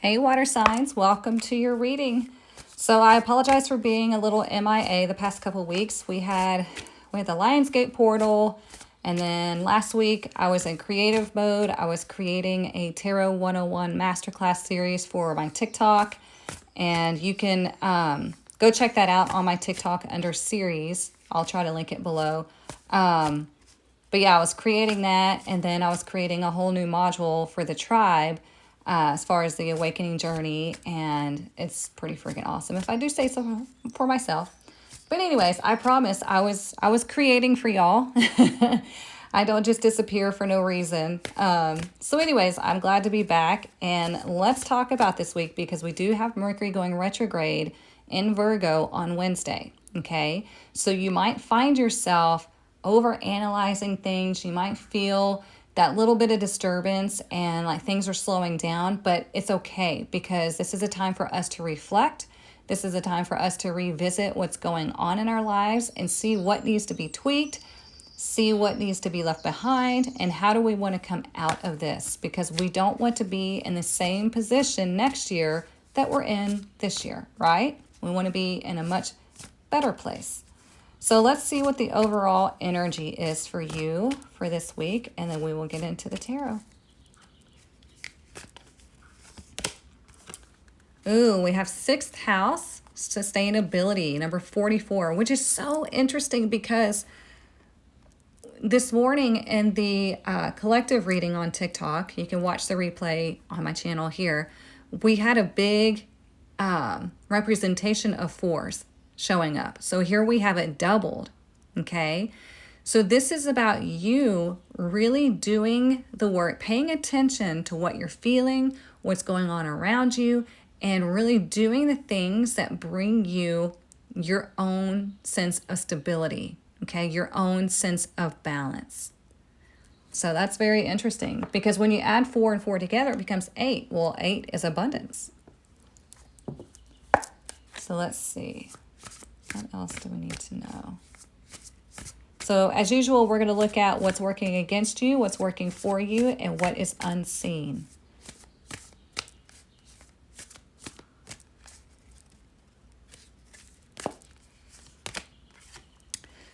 Hey, water signs, welcome to your reading. So I apologize for being a little MIA the past couple of weeks. We had the Lionsgate portal, and then last week I was in creative mode. I was creating a Tarot 101 masterclass series for my TikTok, and you can go check that out on my TikTok under series. I'll try to link it below. But yeah, I was creating that, and then I was creating a whole new module for the tribe as far as the awakening journey, and it's pretty freaking awesome if I do say so for myself. But anyways, I promise I was creating for y'all. I don't just disappear for no reason. So anyways, I'm glad to be back, and let's talk about this week because we do have Mercury going retrograde in Virgo on Wednesday. Okay, so you might find yourself over analyzing things. You might feel that little bit of disturbance and like things are slowing down, but it's okay because this is a time for us to reflect. This is a time for us to revisit what's going on in our lives and see what needs to be tweaked, see what needs to be left behind, and how do we want to come out of this, because we don't want to be in the same position next year that we're in this year, right? We want to be in a much better place. So let's see what the overall energy is for you for this week, and then we will get into the tarot. Ooh, we have 6th house, sustainability, number 44, which is so interesting because this morning in the collective reading on TikTok, you can watch the replay on my channel here, we had a big representation of 4s showing up. So here we have it doubled, okay? So this is about you really doing the work, paying attention to what you're feeling, what's going on around you, and really doing the things that bring you your own sense of stability, okay? Your own sense of balance. So that's very interesting because when you add 4 and 4 together, it becomes 8. Well, 8 is abundance. So let's see. What else do we need to know? So as usual, we're going to look at what's working against you, what's working for you, and what is unseen.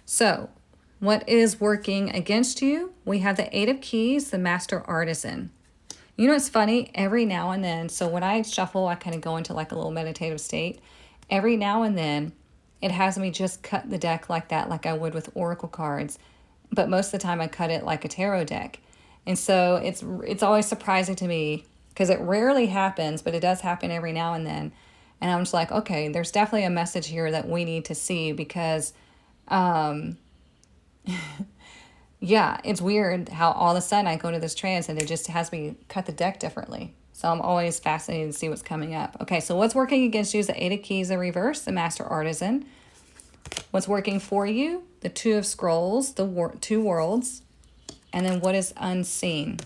So what is working against you? We have the 8 of Keys, the Master Artisan. You know, it's funny, every now and then, so when I shuffle, I kind of go into like a little meditative state. Every now and then, it has me just cut the deck like that, like I would with oracle cards. But most of the time I cut it like a tarot deck. And so it's always surprising to me because it rarely happens, but it does happen every now and then. And I'm just like, okay, there's definitely a message here that we need to see because, yeah, it's weird how all of a sudden I go to this trance and it just has me cut the deck differently. So I'm always fascinated to see what's coming up. Okay, so what's working against you is the 8 of Keys in reverse, the Master Artisan. What's working for you? The 2 of Scrolls, the 2 Worlds. And then what is unseen?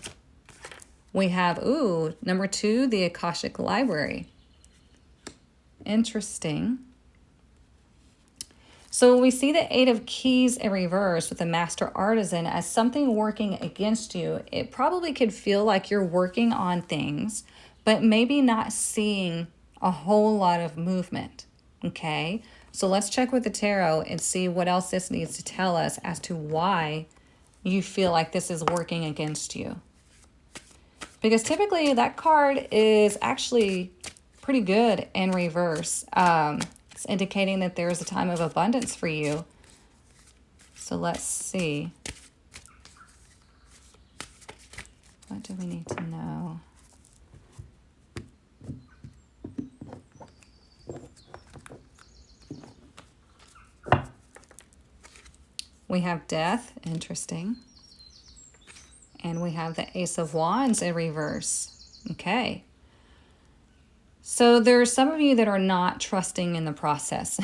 We have, ooh, number 2, the Akashic Library. Interesting. So we see the 8 of Keys in reverse with the Master Artisan as something working against you. It probably could feel like you're working on things, but maybe not seeing a whole lot of movement, okay? So let's check with the tarot and see what else this needs to tell us as to why you feel like this is working against you. Because typically that card is actually pretty good in reverse. It's indicating that there is a time of abundance for you. So let's see. What do we need to know? We have Death, interesting. And we have the Ace of Wands in reverse. Okay. So there are some of you that are not trusting in the process,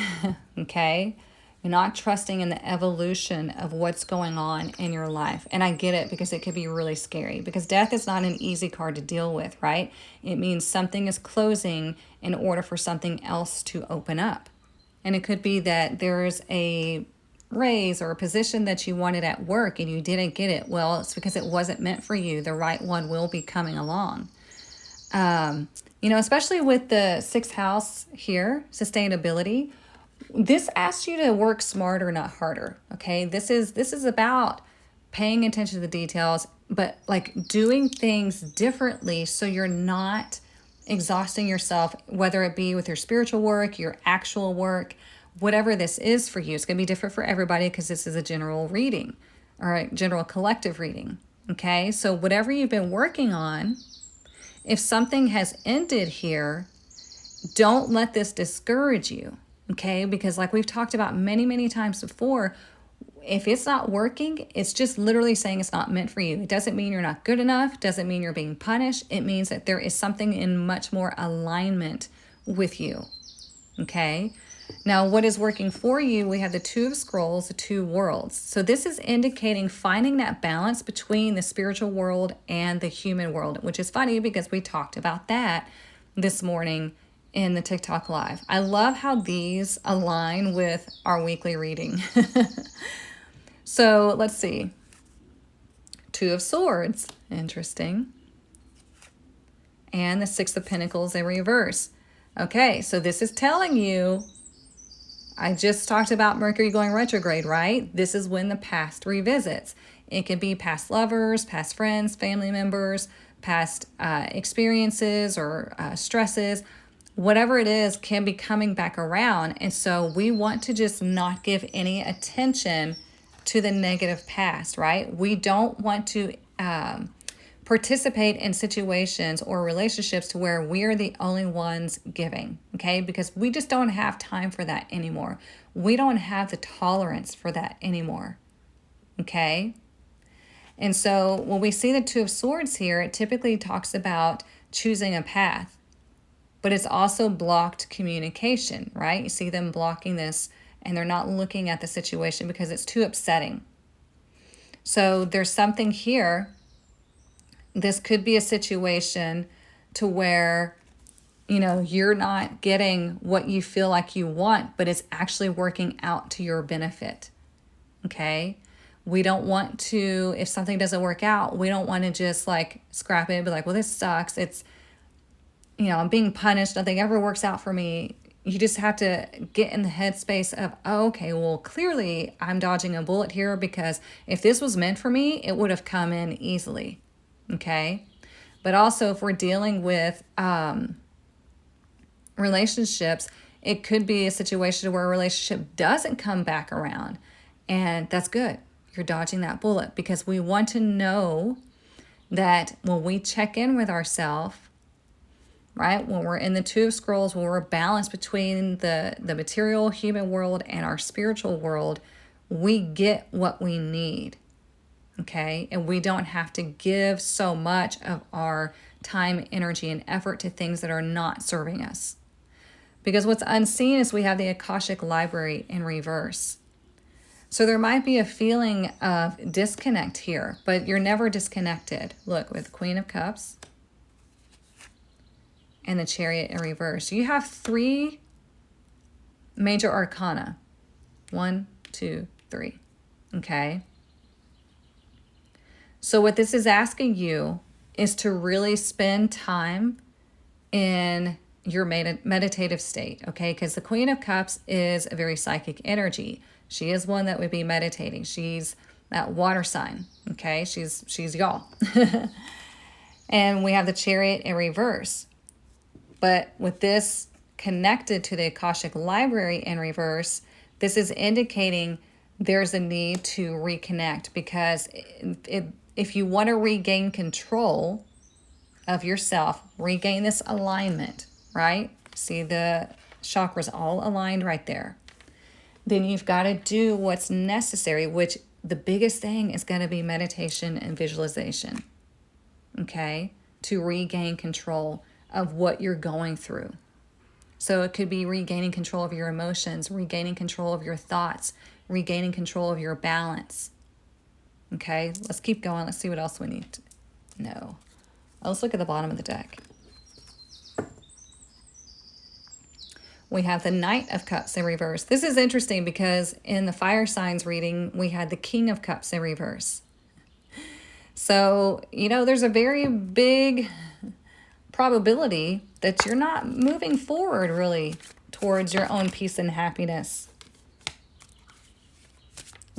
okay? You're not trusting in the evolution of what's going on in your life. And I get it because it could be really scary because death is not an easy card to deal with, right? It means something is closing in order for something else to open up. And it could be that there's a raise or a position that you wanted at work and you didn't get it. Well, it's because it wasn't meant for you. The right one will be coming along. You know, especially with the sixth house here, sustainability, this asks you to work smarter, not harder. Okay. This is about paying attention to the details, but like doing things differently so you're not exhausting yourself, whether it be with your spiritual work, your actual work, whatever this is for you. It's going to be different for everybody because this is a general reading or a general collective reading. Okay. So whatever you've been working on, if something has ended here, don't let this discourage you. Okay. Because like we've talked about many, many times before, if it's not working, it's just literally saying it's not meant for you. It doesn't mean you're not good enough. Doesn't mean you're being punished. It means that there is something in much more alignment with you. Okay. Now, what is working for you? We have the Two of Scrolls, the two worlds. So this is indicating finding that balance between the spiritual world and the human world, which is funny because we talked about that this morning in the TikTok live. I love how these align with our weekly reading. So let's see. Two of Swords. Interesting. And the Six of Pentacles in reverse. Okay, so this is telling you, I just talked about Mercury going retrograde, right? This is when the past revisits. It could be past lovers, past friends, family members, past experiences or stresses. Whatever it is can be coming back around. And so we want to just not give any attention to the negative past, right? We don't want to participate in situations or relationships to where we're the only ones giving, okay? Because we just don't have time for that anymore. We don't have the tolerance for that anymore, okay? And so when we see the Two of Swords here, it typically talks about choosing a path, but it's also blocked communication, right? You see them blocking this and they're not looking at the situation because it's too upsetting. So there's something here. This could be a situation to where, you know, you're not getting what you feel like you want, but it's actually working out to your benefit. Okay. We don't want to, if something doesn't work out, we don't want to just like scrap it and be like, well, this sucks. It's, you know, I'm being punished. Nothing ever works out for me. You just have to get in the headspace of, oh, okay, well, clearly I'm dodging a bullet here because if this was meant for me, it would have come in easily. Okay. But also if we're dealing with relationships, it could be a situation where a relationship doesn't come back around. And that's good. You're dodging that bullet because we want to know that when we check in with ourselves, right? When we're in the Two of Scrolls, when we're balanced between the material human world and our spiritual world, we get what we need, okay? And we don't have to give so much of our time, energy, and effort to things that are not serving us. Because what's unseen is we have the Akashic Library in reverse. So there might be a feeling of disconnect here, but you're never disconnected. Look, with Queen of Cups and the Chariot in reverse. You have three major arcana. 1, 2, 3. Okay. So what this is asking you is to really spend time in your meditative state, okay? Because the Queen of Cups is a very psychic energy. She is one that would be meditating. She's that water sign, okay? She's y'all. And we have the Chariot in reverse. But with this connected to the Akashic Library in reverse, this is indicating there's a need to reconnect because if you want to regain control of yourself, regain this alignment, right? See the chakras all aligned right there. Then you've got to do what's necessary, which the biggest thing is going to be meditation and visualization, okay? To regain control of what you're going through. So it could be regaining control of your emotions, regaining control of your thoughts, regaining control of your balance. Okay, let's keep going. Let's see what else we need to know. Let's look at the bottom of the deck. We have the Knight of Cups in reverse. This is interesting because in the fire signs reading, we had the King of Cups in reverse. So, you know, there's a very big probability that you're not moving forward really towards your own peace and happiness.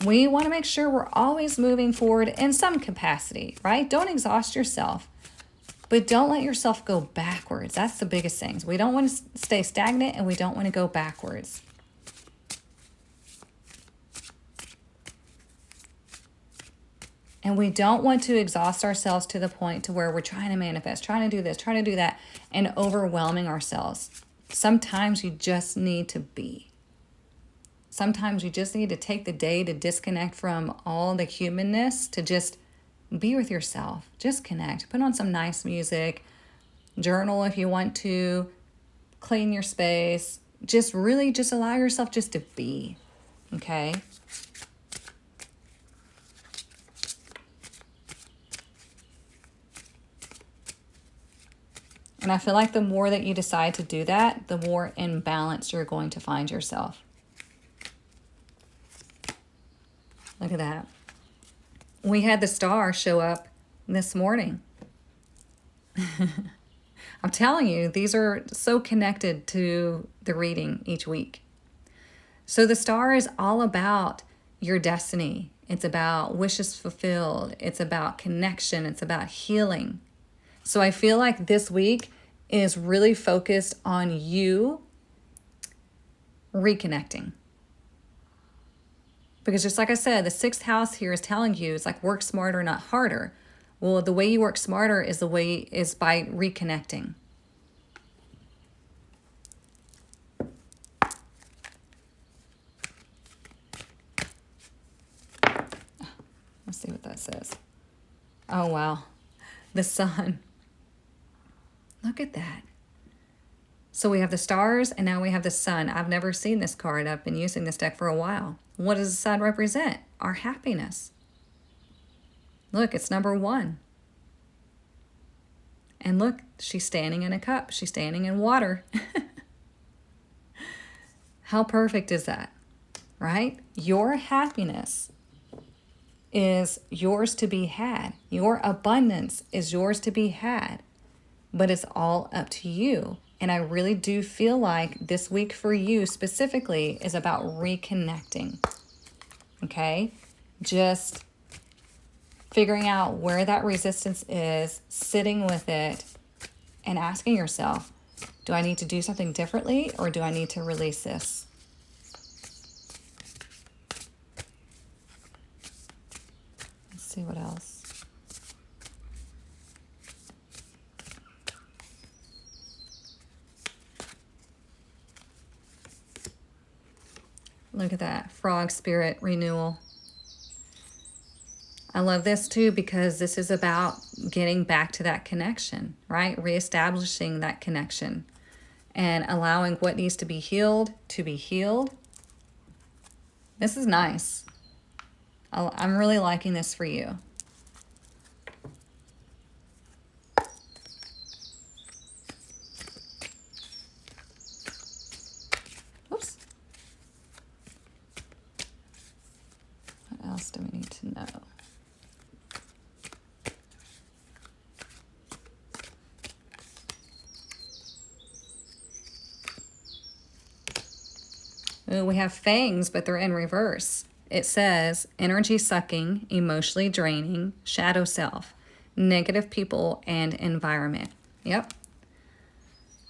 We want to make sure we're always moving forward in some capacity, right? Don't exhaust yourself, but don't let yourself go backwards. That's the biggest thing. We don't want to stay stagnant, and we don't want to go backwards. And we don't want to exhaust ourselves to the point to where we're trying to manifest, trying to do this, trying to do that, and overwhelming ourselves. Sometimes you just need to be. Sometimes you just need to take the day to disconnect from all the humanness, to just be with yourself. Just connect. Put on some nice music. Journal if you want to. Clean your space. Just really just allow yourself just to be. Okay? And I feel like the more that you decide to do that, the more in balance you're going to find yourself. Look at that. We had the star show up this morning. I'm telling you, these are so connected to the reading each week. So the star is all about your destiny. It's about wishes fulfilled. It's about connection. It's about healing. So I feel like this week is really focused on you reconnecting. Because just like I said, the 6th house here is telling you, it's like work smarter, not harder. Well, the way you work smarter is by reconnecting. Let's see what that says. Oh, wow. The sun. Look at that. So we have the stars, and now we have the sun. I've never seen this card. I've been using this deck for a while. What does the sun represent? Our happiness. Look, it's number 1. And look, she's standing in a cup. She's standing in water. How perfect is that? Right? Your happiness is yours to be had. Your abundance is yours to be had. But it's all up to you. And I really do feel like this week for you specifically is about reconnecting. Okay? Just figuring out where that resistance is, sitting with it, and asking yourself, do I need to do something differently, or do I need to release this? Let's see what else. Look at that, frog spirit renewal. I love this too because this is about getting back to that connection, right? Reestablishing that connection and allowing what needs to be healed to be healed. This is nice. I'm really liking this for you. Oops. What else do we need to know? Ooh, we have fangs, but they're in reverse. It says energy sucking, emotionally draining, shadow self, negative people, and environment. Yep.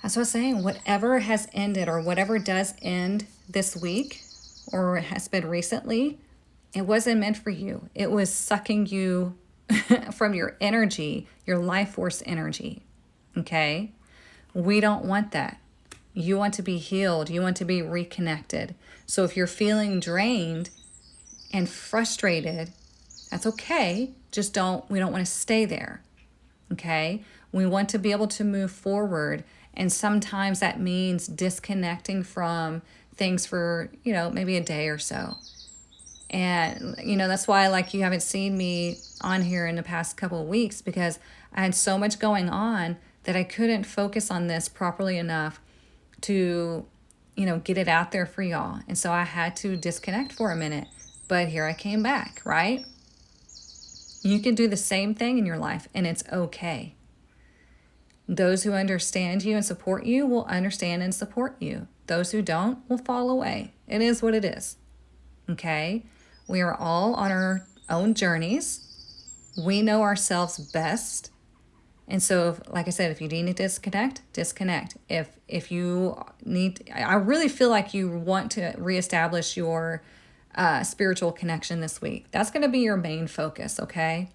That's what I was saying. Whatever has ended or whatever does end this week or has been recently, it wasn't meant for you. It was sucking you from your energy, your life force energy. Okay? We don't want that. You want to be healed. You want to be reconnected. So if you're feeling drained and frustrated, that's okay. Just we don't want to stay there. Okay? We want to be able to move forward. And sometimes that means disconnecting from things for, maybe a day or so. And, that's why you haven't seen me on here in the past couple of weeks, because I had so much going on that I couldn't focus on this properly enough to, get it out there for y'all. And so I had to disconnect for a minute, but here I came back, right? You can do the same thing in your life and it's okay. Those who understand you and support you will understand and support you. Those who don't will fall away. It is what it is. Okay? We are all on our own journeys. We know ourselves best. And so, like I said, if you need to disconnect, disconnect. If you need, I really feel like you want to reestablish your spiritual connection this week. That's going to be your main focus, okay?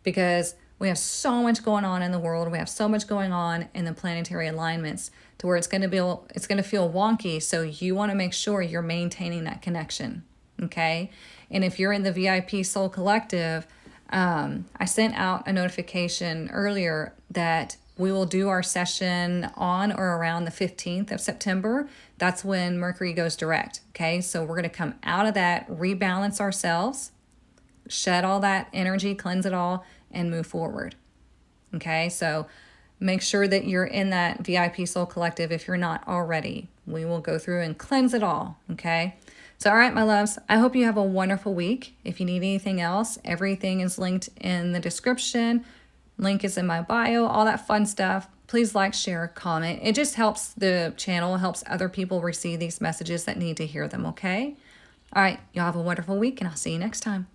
Because we have so much going on in the world. We have so much going on in the planetary alignments to where it's going to feel wonky. So you want to make sure you're maintaining that connection, okay? And if you're in the VIP Soul Collective, I sent out a notification earlier that we will do our session on or around the 15th of September. That's when Mercury goes direct, okay? So we're going to come out of that, rebalance ourselves, shed all that energy, cleanse it all, and move forward. Okay, so make sure that you're in that VIP Soul Collective if you're not already. We will go through and cleanse it all. Okay, so all right, my loves, I hope you have a wonderful week. If you need anything else, everything is linked in the description. Link is in my bio, all that fun stuff. Please like, share, comment. It just helps the channel, helps other people receive these messages that need to hear them. Okay, all right, y'all have a wonderful week, and I'll see you next time.